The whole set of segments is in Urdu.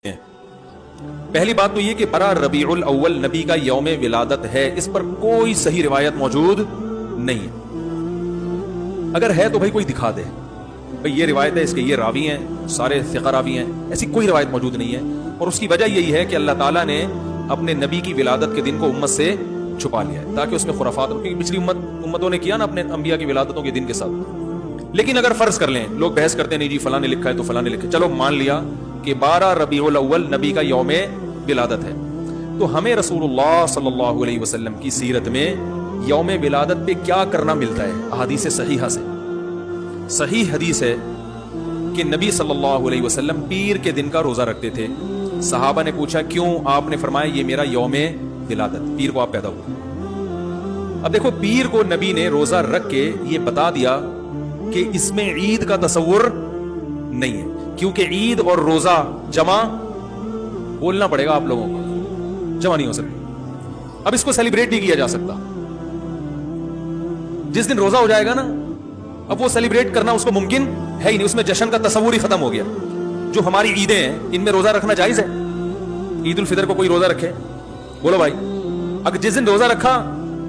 پہلی بات تو یہ کہ 12 ربیع الاول نبی کا یوم ولادت ہے، اس پر کوئی صحیح روایت موجود نہیں ہے۔ اگر ہے تو بھائی کوئی دکھا دے، بھائی یہ روایت ہے، اس کے یہ راوی ہیں، سارے ثقہ راوی ہیں، ایسی کوئی روایت موجود نہیں ہے۔ اور اس کی وجہ یہی ہے کہ اللہ تعالیٰ نے اپنے نبی کی ولادت کے دن کو امت سے چھپا لیا ہے تاکہ اس میں خرافات ہو، کیونکہ پچھلی امتوں نے کیا نا اپنے انبیاء کی ولادتوں کے دن کے ساتھ۔ لیکن اگر فرض کر لیں، لوگ بحث کرتے ہیں نہیں جی فلاں نے لکھا ہے تو فلاں نے لکھا ہے، چلو مان لیا کہ 12 ربیع الاول نبی کا یوم ولادت ہے، تو ہمیں رسول اللہ صلی اللہ علیہ وسلم کی سیرت میں یوم ولادت پہ کیا کرنا ملتا ہے؟ احادیث صحیحہ سے صحیح حدیث ہے کہ نبی صلی اللہ علیہ وسلم پیر کے دن کا روزہ رکھتے تھے۔ صحابہ نے پوچھا کیوں؟ آپ نے فرمایا یہ میرا یوم ولادت، پیر کو آپ پیدا ہوئے۔ اب دیکھو، پیر کو نبی نے روزہ رکھ کے یہ بتا دیا کہ اس میں عید کا تصور نہیں ہے، کیونکہ عید اور روزہ جمع بولنا پڑے گا آپ لوگوں کو، جمع نہیں ہو سکتا۔ اب اس کو سیلیبریٹ نہیں کیا جا سکتا۔ جس دن روزہ ہو جائے گا نا، اب وہ سیلیبریٹ کرنا اس کو ممکن ہے ہی نہیں، اس میں جشن کا تصور ہی ختم ہو گیا۔ جو ہماری عیدیں ہیں ان میں روزہ رکھنا جائز ہے؟ عید الفطر کو کوئی روزہ رکھے؟ بولو بھائی، اگر جس دن روزہ رکھا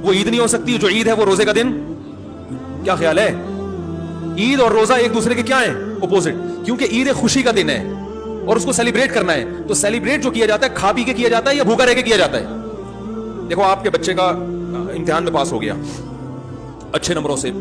وہ عید نہیں ہو سکتی، جو عید ہے وہ روزے کا دن؟ کیا خیال ہے؟ عید اور روزہ ایک دوسرے کے کیا ہیں؟ اپوزٹ، کیونکہ عید ایک خوشی کا دن ہے اور اس کو سیلیبریٹ کرنا ہے، تو سیلیبریٹ جو کیا جاتا ہے کھا پی کے کیا جاتا ہے یا بھوکا رہ کے کیا جاتا ہے؟ دیکھو، آپ کے بچے کا امتحان میں پاس ہو گیا اچھے نمبروں سے،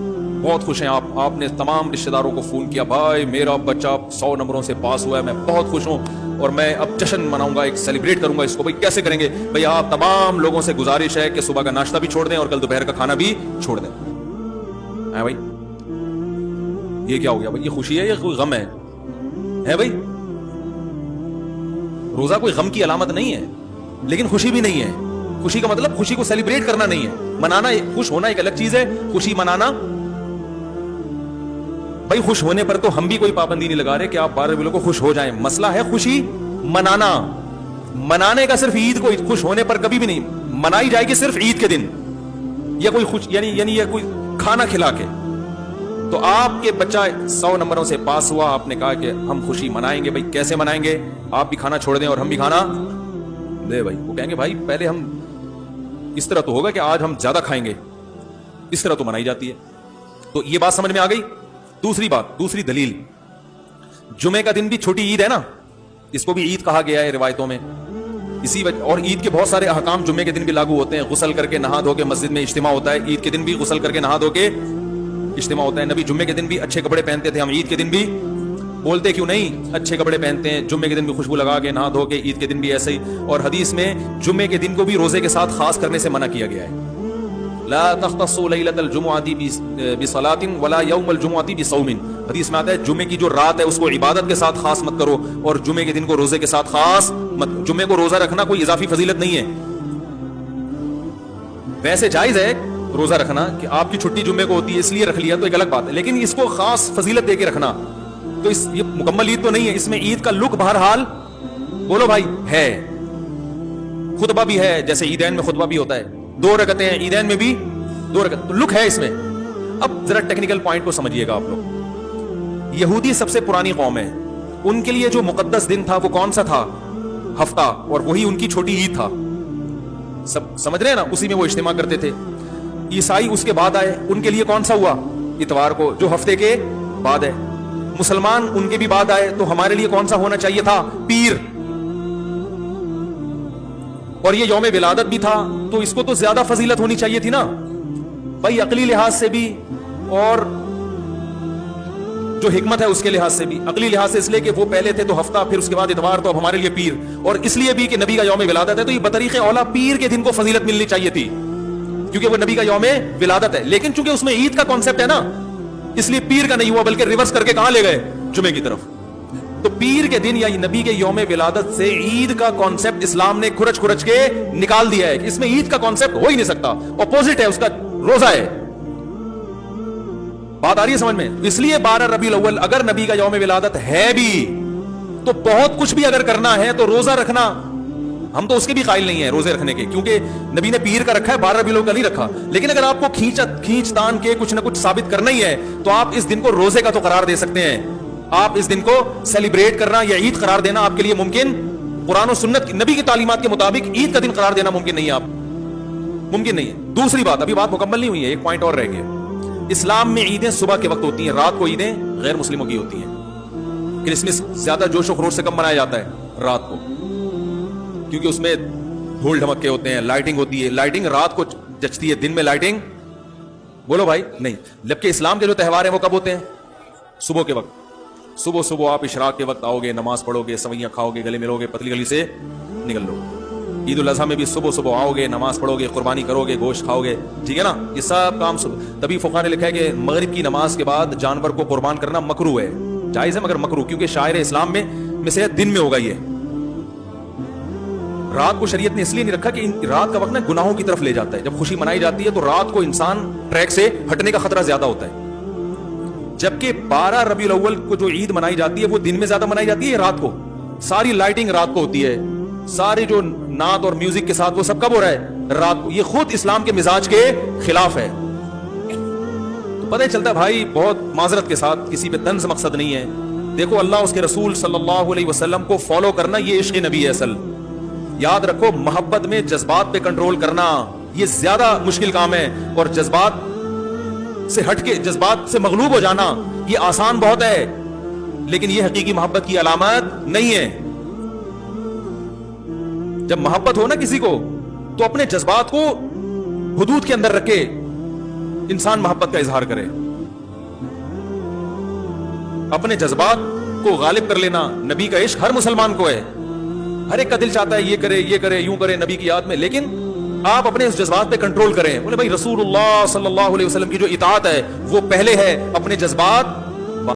بہت خوش ہیں آپ نے تمام رشتہ داروں کو فون کیا، بھائی میرا بچہ 100 نمبروں سے پاس ہوا ہے، میں بہت خوش ہوں اور میں اب جشن مناؤں گا، ایک سیلیبریٹ کروں گا اس کو۔ بھائی کیسے کریں گے؟ بھائی آپ تمام لوگوں سے گزارش ہے کہ صبح کا ناشتہ بھی چھوڑ دیں اور کل دوپہر کا کھانا بھی چھوڑ دیں۔ بھائی یہ کیا ہو گیا؟ بھائی یہ خوشی ہے یا کوئی غم ہے بھائی؟ روزہ کوئی غم کی علامت نہیں ہے، لیکن خوشی بھی نہیں ہے۔ خوشی کا مطلب خوشی کو سیلیبریٹ کرنا نہیں ہے، منانا، خوش ہونا ایک الگ چیز ہے، خوشی منانا۔ بھائی خوش ہونے پر تو ہم بھی کوئی پابندی نہیں لگا رہے کہ آپ 12 ربیع کو خوش ہو جائیں، مسئلہ ہے خوشی منانا۔ منانے کا صرف عید کو، خوش ہونے پر کبھی بھی نہیں منائی جائے گی، صرف عید کے دن یا کوئی خوش یعنی یا کوئی کھانا کھلا کے۔ تو آپ کے بچہ 100 نمبروں سے پاس ہوا، آپ نے کہا کہ ہم خوشی منائیں گے۔ بھائی کیسے منائیں گے؟ آپ بھی کھانا چھوڑ دیں اور ہم بھی کھانا دے۔ بھائی وہ کہیں گے بھائی پہلے ہم اس طرح تو ہوگا کہ آج ہم زیادہ کھائیں گے، اس طرح تو منائی جاتی ہے۔ تو یہ بات سمجھ میں آ گئی۔ دوسری بات، دوسری دلیل، جمعے کا دن بھی چھوٹی عید ہے نا، اس کو بھی عید کہا گیا ہے روایتوں میں، اسی وجہ، اور عید کے بہت سارے احکام جمعے کے دن بھی لاگو ہوتے ہیں۔ غسل کر کے نہا دھو کے مسجد میں اجتماع ہوتا ہے، عید کے دن بھی غسل کر کے نہا دھو کے اجتماع ہوتا ہے۔ نبی جمعے کے دن بھی اچھے کپڑے پہنتے تھے، ہم عید کے دن بھی بولتے کیوں نہیں اچھے کپڑے پہنتے ہیں، جمعے کے دن بھی خوشبو لگا کے نہا دھو کے، عید کے دن بھی ایسے ہی۔ اور حدیث میں جمعے کے دن کو بھی روزے کے ساتھ خاص کرنے سے منع کیا گیا ہے، لا تختصوا لیلۃ الجمعۃ بصلاۃ ولا یوم الجمعۃ بصوم۔ حدیث میں آتا ہے جمعے کی جو رات ہے اس کو عبادت کے ساتھ خاص مت کرو اور جمعے کے دن کو روزے کے ساتھ خاص مت۔ جمعے کو روزہ رکھنا کوئی اضافی فضیلت نہیں ہے، ویسے جائز ہے روزہ رکھنا کہ آپ کی چھٹی جمعے کو ہوتی ہے اس لیے رکھ لیا تو ایک الگ بات ہے، لیکن اس کو خاص فضیلت دے کے رکھنا تو یہ مکمل عید تو نہیں ہے۔ اس میں عید کا لک بہرحال بولو بھائی ہے، خطبہ بھی ہے، جیسے عیدین میں خطبہ بھی ہوتا ہے، 2 رکعتیں ہیں، عیدین میں بھی 2 رکعت، تو لک ہے اس میں۔ اب ذرا ٹیکنیکل پوائنٹ کو سمجھیے گا آپ لوگ۔ یہودی سب سے پرانی قوم ہے، ان کے لیے جو مقدس دن تھا وہ کون سا تھا؟ ہفتہ، اور وہی ان کی چھوٹی عید تھا، سب سمجھ رہے ہیں نا، اسی میں وہ اجتماع کرتے تھے۔ عیسائی اس کے بعد آئے، ان کے لیے کون سا ہوا؟ اتوار کو، جو ہفتے کے بعد ہے۔ مسلمان ان کے بھی بعد آئے، تو ہمارے لیے کون سا ہونا چاہیے تھا؟ پیر۔ اور یہ یوم ولادت بھی تھا تو اس کو تو زیادہ فضیلت ہونی چاہیے تھی نا بھائی، عقلی لحاظ سے بھی اور جو حکمت ہے اس کے لحاظ سے بھی۔ عقلی لحاظ سے اس لیے کہ وہ پہلے تھے تو ہفتہ، پھر اس کے بعد اتوار، تو اب ہمارے لیے پیر، اور اس لیے بھی کہ نبی کا یوم ولادت ہے تو یہ بطریق اولا پیر کے دن کو فضیلت ملنی چاہیے تھی کیونکہ وہ نبی کا یوم ولادت ہے۔ لیکن چونکہ اس میں عید کا کانسیپٹ ہے نا، اس لیے پیر کا نہیں ہوا بلکہ ریورس کر کے کہاں لے گئے؟ جمعے کی طرف۔ تو پیر کے دن یا نبی کے یوم ولادت سے عید کا کانسیپٹ اسلام نے کھرچ کھرچ کے نکال دیا ہے کہ اس میں عید کا کانسیپٹ ہو ہی نہیں سکتا، اپوزٹ ہے اس کا، روزہ ہے۔ بات آ رہی ہے سمجھ میں؟ اس لیے 12 ربیع الاول اگر نبی کا یوم ولادت ہے بھی تو بہت کچھ بھی اگر کرنا ہے تو روزہ رکھنا، ہم تو اس کے بھی قائل نہیں ہیں روزے رکھنے کے، کیونکہ نبی نے پیر کا رکھا ہے، 12 ربیع الاول کا نہیں رکھا۔ لیکن اگر آپ کو کھینچ تان کے کچھ نہ کچھ ثابت کرنا ہی ہے تو آپ اس دن کو روزے کا تو قرار دے سکتے ہیں، آپ اس دن کو سیلیبریٹ کرنا یا عید قرار دینا آپ کے لیے ممکن قرآن و سنت کی نبی کی تعلیمات کے مطابق عید کا دن قرار دینا ممکن نہیں ہے. آپ ممکن نہیں ہے. دوسری بات, ابھی بات مکمل نہیں ہوئی ہے, ایک پوائنٹ اور رہ گیا. اسلام میں عیدیں صبح کے وقت ہوتی ہیں, رات کو عیدیں غیر مسلموں کی ہوتی ہیں. کرسمس زیادہ جوش و خروش سے کم منایا جاتا ہے رات کو, کیونکہ اس میں دھول دھمکے ہوتے ہیں, لائٹنگ ہوتی ہے. لائٹنگ رات کو جچتی ہے, دن میں لائٹنگ بولو بھائی نہیں. جبکہ اسلام کے جو تہوار ہیں وہ کب ہوتے ہیں؟ صبح کے وقت. صبح صبح آپ اشراق کے وقت آؤ گے, نماز پڑھو گے, سویاں کھاؤ گے, گلے ملو گے, پتلی گلی سے نکل لو. عید الاضحیٰ میں بھی صبح صبح آؤ گے, نماز پڑھو گے, قربانی کرو گے, گوشت کھاؤ گے, ٹھیک ہے نا. یہ سب کام تبھی فقہاء نے لکھا ہے کہ مغرب کی نماز کے بعد جانور کو قربان کرنا مکروہ ہے. جائز ہے مگر مکروہ, کیونکہ شاعر اسلام میں سے دن میں ہوگا. یہ رات کو شریعت نے اس لیے نہیں رکھا کہ رات کا وقت نا گناہوں کی طرف لے جاتا ہے. جب خوشی منائی جاتی ہے تو رات کو انسان ٹریک سے ہٹنے کا خطرہ زیادہ ہوتا ہے. جبکہ 12 ربیع الاول کو جو عید منائی جاتی ہے وہ دن میں زیادہ منائی جاتی ہے رات کو. ساری لائٹنگ رات کو ہوتی ہے, ساری جو نعت اور میوزک کے ساتھ وہ سب کب ہو رہا ہے؟ رات کو. یہ خود اسلام کے مزاج کے خلاف ہے. تو پتہ چلتا ہے بھائی, بہت معذرت کے ساتھ, کسی پہ طنز مقصد نہیں ہے. دیکھو اللہ اس کے رسول صلی اللہ علیہ وسلم کو فالو کرنا یہ عشق نبی ہے اصل. یاد رکھو, محبت میں جذبات پہ کنٹرول کرنا یہ زیادہ مشکل کام ہے, اور جذبات سے ہٹ کے جذبات سے مغلوب ہو جانا یہ آسان بہت ہے, لیکن یہ حقیقی محبت کی علامت نہیں ہے. جب محبت ہو نا کسی کو تو اپنے جذبات کو حدود کے اندر رکھے انسان محبت کا اظہار کرے. اپنے جذبات کو غالب کر لینا نبی کا عشق ہر مسلمان کو ہے. ہر ایک کا دل چاہتا ہے یہ کرے یوں کرے نبی کی یاد میں, لیکن آپ اپنے اس جذبات پہ کنٹرول کریں. بولے بھائی رسول اللہ صلی اللہ علیہ وسلم کی جو اطاعت ہے وہ پہلے ہے, اپنے جذبات